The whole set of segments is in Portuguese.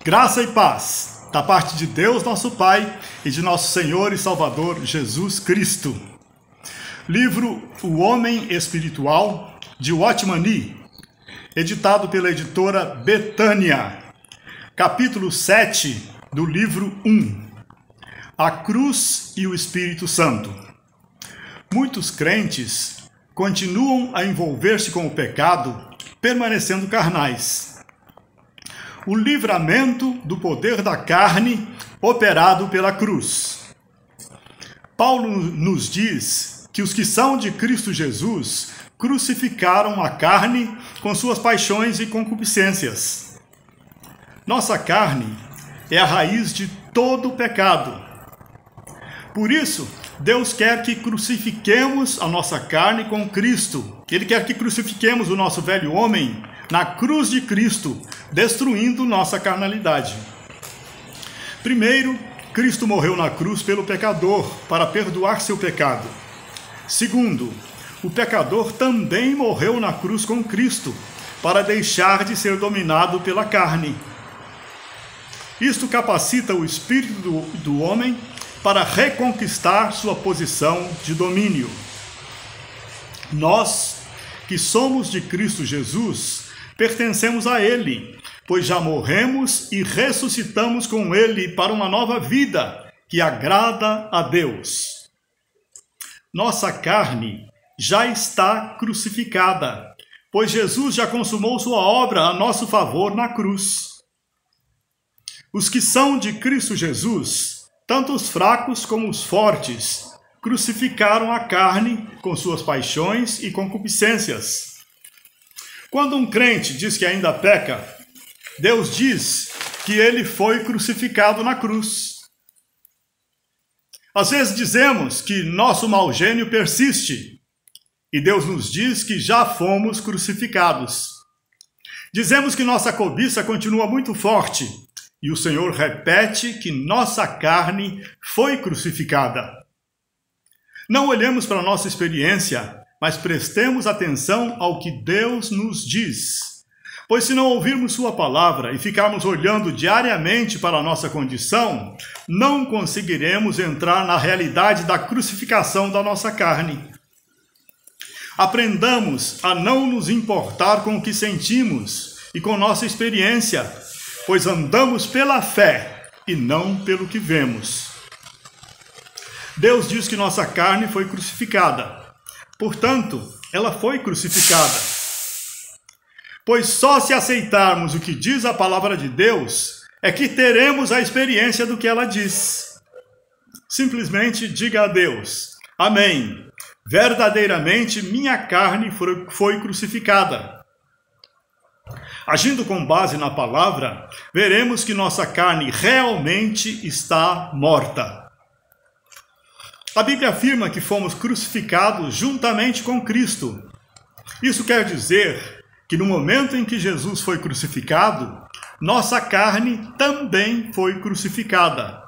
Graça e paz, da parte de Deus, nosso Pai, e de nosso Senhor e Salvador Jesus Cristo. Livro O Homem Espiritual, de Watchman Nee, editado pela editora Betânia. Capítulo 7 do livro 1. A Cruz e o Espírito Santo. Muitos crentes continuam a envolver-se com o pecado, permanecendo carnais. O livramento do poder da carne operado pela cruz. Paulo nos diz que os que são de Cristo Jesus crucificaram a carne com suas paixões e concupiscências. Nossa carne é a raiz de todo o pecado. Por isso, Deus quer que crucifiquemos a nossa carne com Cristo. Ele quer que crucifiquemos o nosso velho homem na cruz de Cristo, destruindo nossa carnalidade. Primeiro, Cristo morreu na cruz pelo pecador, para perdoar seu pecado. Segundo, o pecador também morreu na cruz com Cristo, para deixar de ser dominado pela carne. Isto capacita o espírito do homem para reconquistar sua posição de domínio. Nós, que somos de Cristo Jesus, pertencemos a Ele, pois já morremos e ressuscitamos com Ele para uma nova vida que agrada a Deus. Nossa carne já está crucificada, pois Jesus já consumou sua obra a nosso favor na cruz. Os que são de Cristo Jesus, tanto os fracos como os fortes, crucificaram a carne com suas paixões e concupiscências. Quando um crente diz que ainda peca, Deus diz que ele foi crucificado na cruz. Às vezes dizemos que nosso mau gênio persiste, e Deus nos diz que já fomos crucificados. Dizemos que nossa cobiça continua muito forte, e o Senhor repete que nossa carne foi crucificada. Não olhemos para a nossa experiência, mas prestemos atenção ao que Deus nos diz. Pois se não ouvirmos sua palavra e ficarmos olhando diariamente para a nossa condição, não conseguiremos entrar na realidade da crucificação da nossa carne. Aprendamos a não nos importar com o que sentimos e com nossa experiência, pois andamos pela fé e não pelo que vemos. Deus diz que nossa carne foi crucificada. Portanto, ela foi crucificada. Pois só se aceitarmos o que diz a palavra de Deus é que teremos a experiência do que ela diz. Simplesmente diga a Deus: Amém. Verdadeiramente minha carne foi crucificada. Agindo com base na palavra, veremos que nossa carne realmente está morta. A Bíblia afirma que fomos crucificados juntamente com Cristo. Isso quer dizer que no momento em que Jesus foi crucificado, nossa carne também foi crucificada.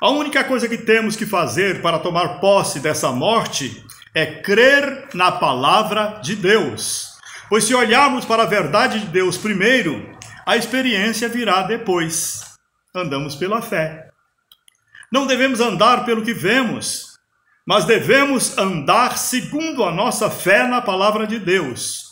A única coisa que temos que fazer para tomar posse dessa morte é crer na palavra de Deus. Pois se olharmos para a verdade de Deus primeiro, a experiência virá depois. Andamos pela fé. Não devemos andar pelo que vemos, mas devemos andar segundo a nossa fé na palavra de Deus.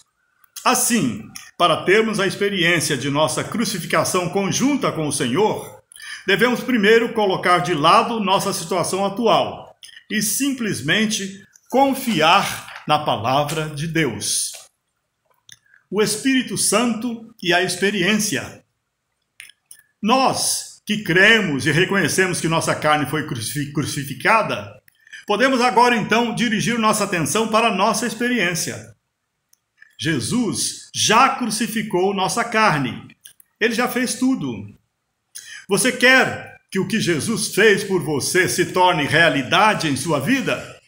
Assim, para termos a experiência de nossa crucificação conjunta com o Senhor, devemos primeiro colocar de lado nossa situação atual e simplesmente confiar na palavra de Deus. O Espírito Santo e a experiência. Nós, que cremos e reconhecemos que nossa carne foi crucificada, podemos agora então dirigir nossa atenção para a nossa experiência. Jesus já crucificou nossa carne. Ele já fez tudo. Você quer que o que Jesus fez por você se torne realidade em sua vida?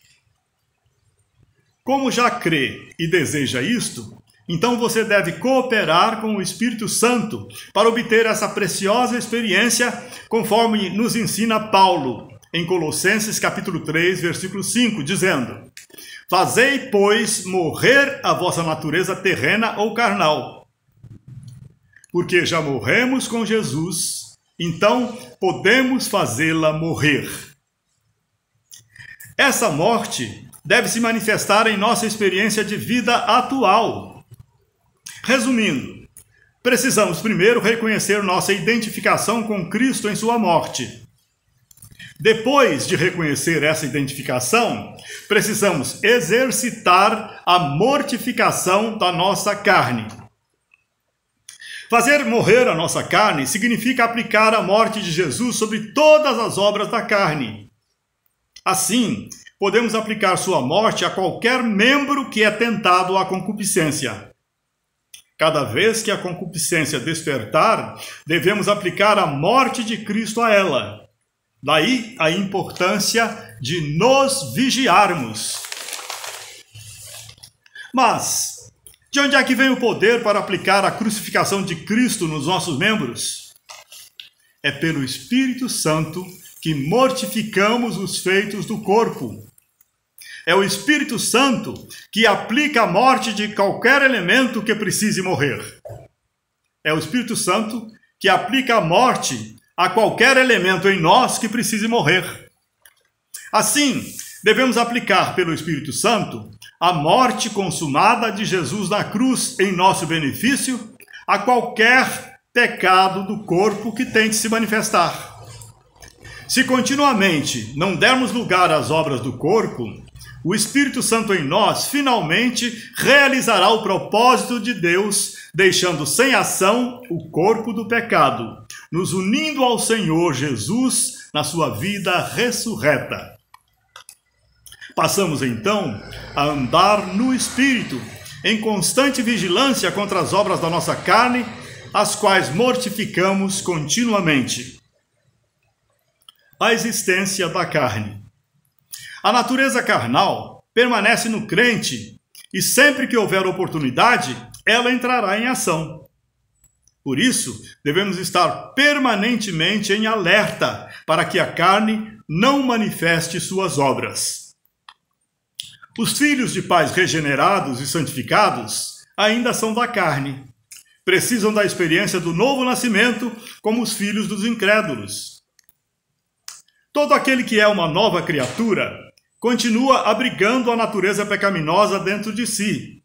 Como já crê e deseja isto, então você deve cooperar com o Espírito Santo para obter essa preciosa experiência, conforme nos ensina Paulo, em Colossenses capítulo 3, versículo 5, dizendo: Fazei, pois, morrer a vossa natureza terrena ou carnal. porque já morremos com Jesus, então podemos fazê-la morrer. Essa morte deve se manifestar em nossa experiência de vida atual. Resumindo, precisamos primeiro reconhecer nossa identificação com Cristo em sua morte. Depois de reconhecer essa identificação, precisamos exercitar a mortificação da nossa carne. Fazer morrer a nossa carne significa aplicar a morte de Jesus sobre todas as obras da carne. Assim, podemos aplicar sua morte a qualquer membro que é tentado à concupiscência. Cada vez que a concupiscência despertar, devemos aplicar a morte de Cristo a ela. Daí a importância de nos vigiarmos. Mas, de onde é que vem o poder para aplicar a crucificação de Cristo nos nossos membros? É pelo Espírito Santo que mortificamos os feitos do corpo. É o Espírito Santo que aplica a morte de qualquer elemento que precise morrer. É o Espírito Santo que aplica a morte a qualquer elemento em nós que precise morrer. Assim, devemos aplicar pelo Espírito Santo a morte consumada de Jesus na cruz em nosso benefício a qualquer pecado do corpo que tente se manifestar. Se continuamente não dermos lugar às obras do corpo, o Espírito Santo em nós finalmente realizará o propósito de Deus, deixando sem ação o corpo do pecado, nos unindo ao Senhor Jesus na sua vida ressurreta. Passamos então a andar no Espírito, em constante vigilância contra as obras da nossa carne, as quais mortificamos continuamente. A existência da carne. A natureza carnal permanece no crente e sempre que houver oportunidade, ela entrará em ação. Por isso, devemos estar permanentemente em alerta para que a carne não manifeste suas obras. Os filhos de pais regenerados e santificados ainda são da carne. Precisam da experiência do novo nascimento como os filhos dos incrédulos. Todo aquele que é uma nova criatura continua abrigando a natureza pecaminosa dentro de si.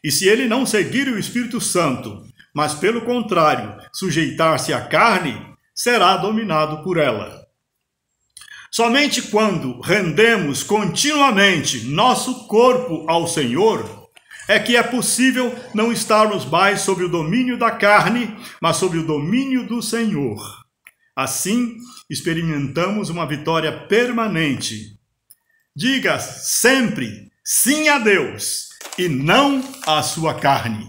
E se ele não seguir o Espírito Santo, mas pelo contrário, sujeitar-se à carne, será dominado por ela. Somente quando rendemos continuamente nosso corpo ao Senhor, é que é possível não estarmos mais sob o domínio da carne, mas sob o domínio do Senhor. Assim, experimentamos uma vitória permanente. Diga sempre sim a Deus e não à sua carne.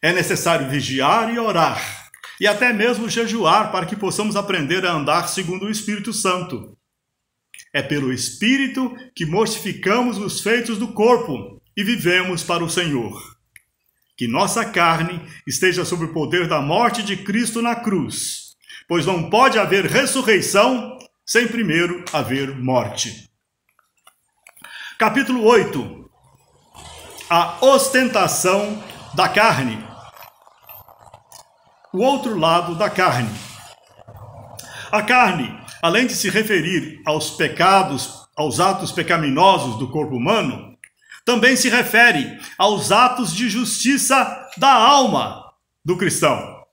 É necessário vigiar e orar, e até mesmo jejuar para que possamos aprender a andar segundo o Espírito Santo. É pelo Espírito que mortificamos os feitos do corpo e vivemos para o Senhor. Que nossa carne esteja sob o poder da morte de Cristo na cruz, pois não pode haver ressurreição sem primeiro haver morte. Capítulo 8. A ostentação da carne. O outro lado da carne. A carne, além de se referir aos pecados, aos atos pecaminosos do corpo humano, também se refere aos atos de justiça da alma do cristão.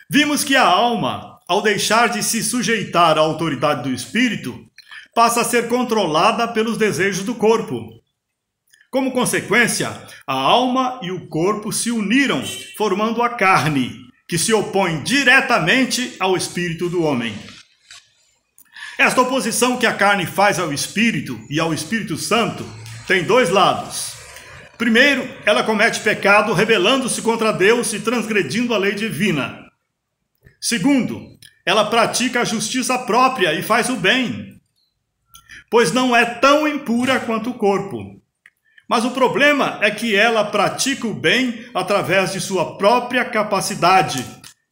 Vimos que a alma, ao deixar de se sujeitar à autoridade do espírito, passa a ser controlada pelos desejos do corpo. Como consequência, a alma e o corpo se uniram, formando a carne, que se opõe diretamente ao espírito do homem. Esta oposição que a carne faz ao Espírito e ao Espírito Santo tem dois lados. Primeiro, ela comete pecado rebelando-se contra Deus e transgredindo a lei divina. Segundo, ela pratica a justiça própria e faz o bem, pois não é tão impura quanto o corpo. Mas o problema é que ela pratica o bem através de sua própria capacidade,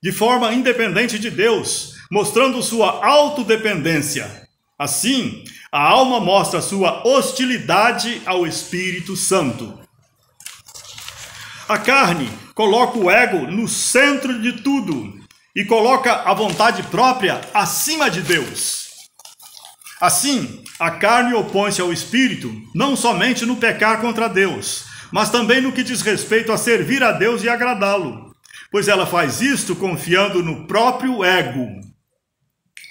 de forma independente de Deus, mostrando sua autodependência. Assim, a alma mostra sua hostilidade ao Espírito Santo. A carne coloca o ego no centro de tudo e coloca a vontade própria acima de Deus. Assim, a carne opõe-se ao espírito, não somente no pecar contra Deus, mas também no que diz respeito a servir a Deus e agradá-lo, pois ela faz isto confiando no próprio ego.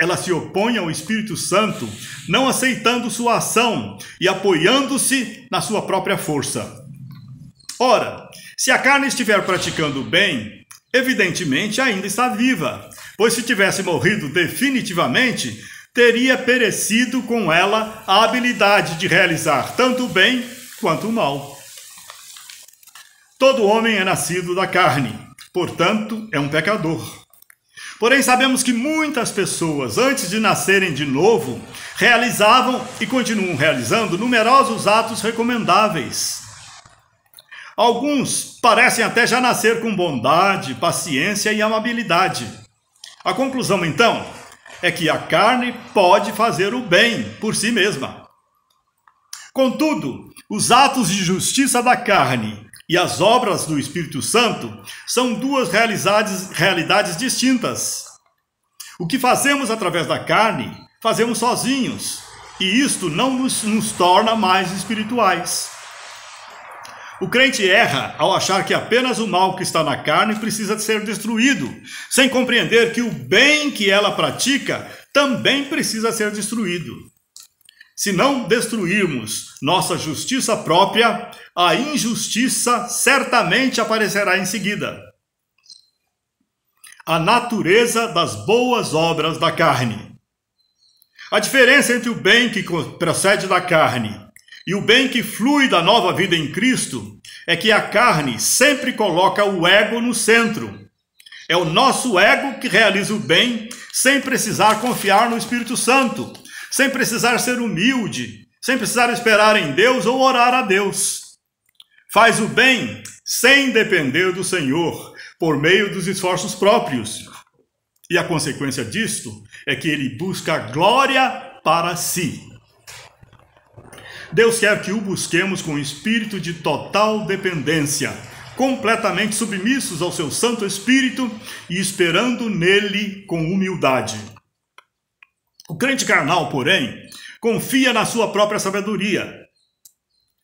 Ela se opõe ao Espírito Santo, não aceitando sua ação e apoiando-se na sua própria força. Ora, se a carne estiver praticando o bem, evidentemente ainda está viva, pois se tivesse morrido definitivamente, teria perecido com ela a habilidade de realizar tanto o bem quanto o mal. Todo homem é nascido da carne, portanto é um pecador. Porém, sabemos que muitas pessoas, antes de nascerem de novo, realizavam e continuam realizando numerosos atos recomendáveis. Alguns parecem até já nascer com bondade, paciência e amabilidade. A conclusão, então, é que a carne pode fazer o bem por si mesma. Contudo, os atos de justiça da carne e as obras do Espírito Santo são duas realidades distintas. O que fazemos através da carne, fazemos sozinhos, e isto não nos torna mais espirituais. O crente erra ao achar que apenas o mal que está na carne precisa de ser destruído, sem compreender que o bem que ela pratica também precisa ser destruído. Se não destruirmos nossa justiça própria, a injustiça certamente aparecerá em seguida. A natureza das boas obras da carne. A diferença entre o bem que procede da carne e o bem que flui da nova vida em Cristo é que a carne sempre coloca o ego no centro. É o nosso ego que realiza o bem sem precisar confiar no Espírito Santo, sem precisar ser humilde, sem precisar esperar em Deus ou orar a Deus. Faz o bem sem depender do Senhor, por meio dos esforços próprios. E a consequência disto é que ele busca glória para si. Deus quer que o busquemos com espírito de total dependência, completamente submissos ao seu Santo Espírito e esperando nele com humildade. O crente carnal, porém, confia na sua própria sabedoria.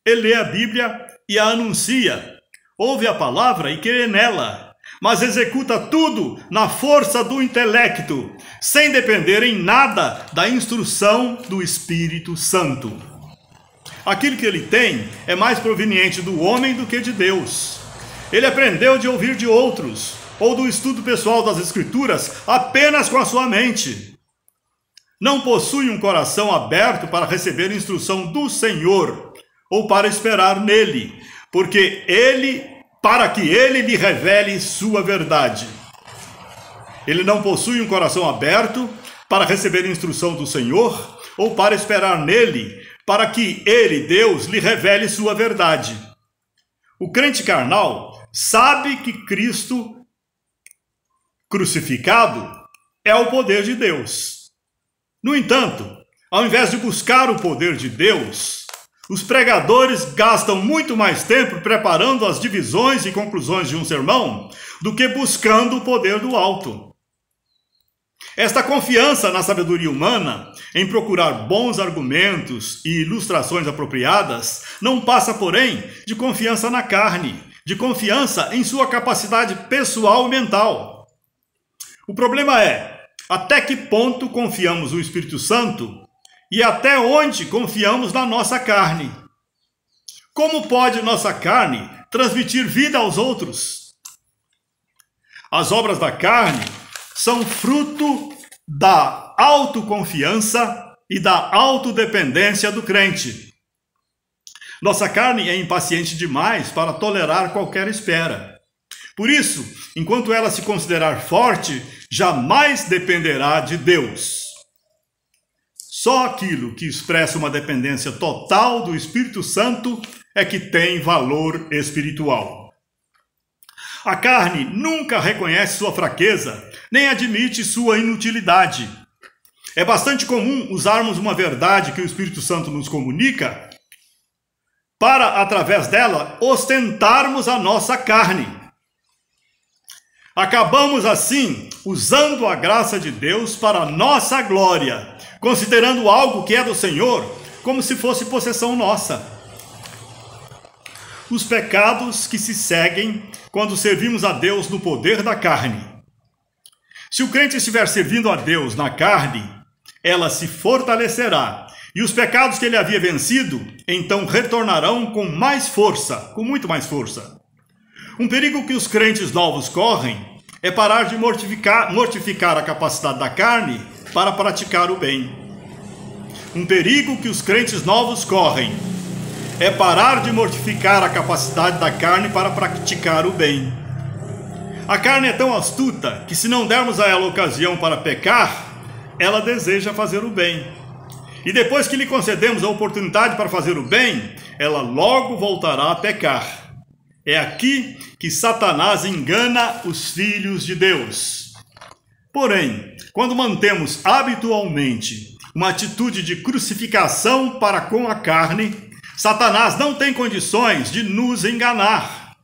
Ele lê a Bíblia e a anuncia, ouve a palavra e crê nela, mas executa tudo na força do intelecto, sem depender em nada da instrução do Espírito Santo. Aquilo que ele tem é mais proveniente do homem do que de Deus. Ele aprendeu de ouvir de outros, ou do estudo pessoal das Escrituras apenas com a sua mente. Não possui um coração aberto para receber instrução do Senhor, ou para esperar nele, para que ele lhe revele sua verdade. Ele não possui um coração aberto para receber instrução do Senhor, ou para esperar nele, para que ele, Deus, lhe revele sua verdade. O crente carnal sabe que Cristo crucificado é o poder de Deus. No entanto, ao invés de buscar o poder de Deus, os pregadores gastam muito mais tempo preparando as divisões e conclusões de um sermão do que buscando o poder do alto. Esta confiança na sabedoria humana, em procurar bons argumentos e ilustrações apropriadas, não passa, porém, de confiança na carne, de confiança em sua capacidade pessoal e mental. O problema é, até que ponto confiamos no Espírito Santo e até onde confiamos na nossa carne? Como pode nossa carne transmitir vida aos outros? As obras da carne são fruto da autoconfiança e da autodependência do crente. Nossa carne é impaciente demais para tolerar qualquer espera. Por isso, enquanto ela se considerar forte, jamais dependerá de Deus. Só aquilo que expressa uma dependência total do Espírito Santo é que tem valor espiritual. A carne nunca reconhece sua fraqueza, nem admite sua inutilidade. É bastante comum usarmos uma verdade que o Espírito Santo nos comunica para, através dela, ostentarmos a nossa carne. Acabamos assim usando a graça de Deus para nossa glória, considerando algo que é do Senhor como se fosse possessão nossa. Os pecados que se seguem quando servimos a Deus no poder da carne. Se o crente estiver servindo a Deus na carne, ela se fortalecerá, e os pecados que ele havia vencido, então retornarão com mais força, com muito mais força. Um perigo que os crentes novos correm é parar de mortificar a capacidade da carne para praticar o bem. Um perigo que os crentes novos correm é parar de mortificar a capacidade da carne para praticar o bem. A carne é tão astuta que, se não dermos a ela ocasião para pecar, ela deseja fazer o bem. E depois que lhe concedemos a oportunidade para fazer o bem, ela logo voltará a pecar. É aqui que Satanás engana os filhos de Deus. Porém, quando mantemos habitualmente uma atitude de crucificação para com a carne, Satanás não tem condições de nos enganar.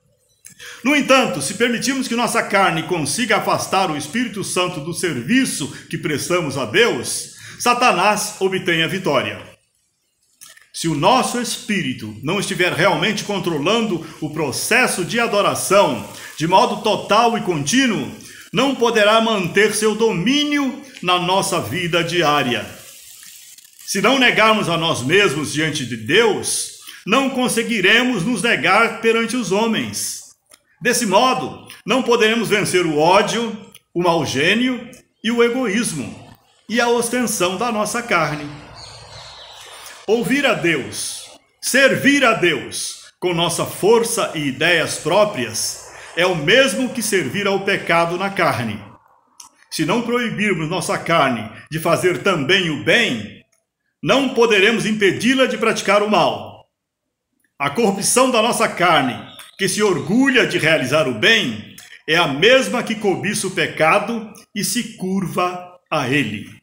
No entanto, se permitirmos que nossa carne consiga afastar o Espírito Santo do serviço que prestamos a Deus, Satanás obtém a vitória. Se o nosso espírito não estiver realmente controlando o processo de adoração de modo total e contínuo, não poderá manter seu domínio na nossa vida diária. Se não negarmos a nós mesmos diante de Deus, não conseguiremos nos negar perante os homens. Desse modo, não poderemos vencer o ódio, o mau gênio e o egoísmo e a ostentação da nossa carne. Ouvir a Deus, servir a Deus com nossa força e ideias próprias é o mesmo que servir ao pecado na carne. Se não proibirmos nossa carne de fazer também o bem, não poderemos impedi-la de praticar o mal. A corrupção da nossa carne, que se orgulha de realizar o bem, é a mesma que cobiça o pecado e se curva a ele.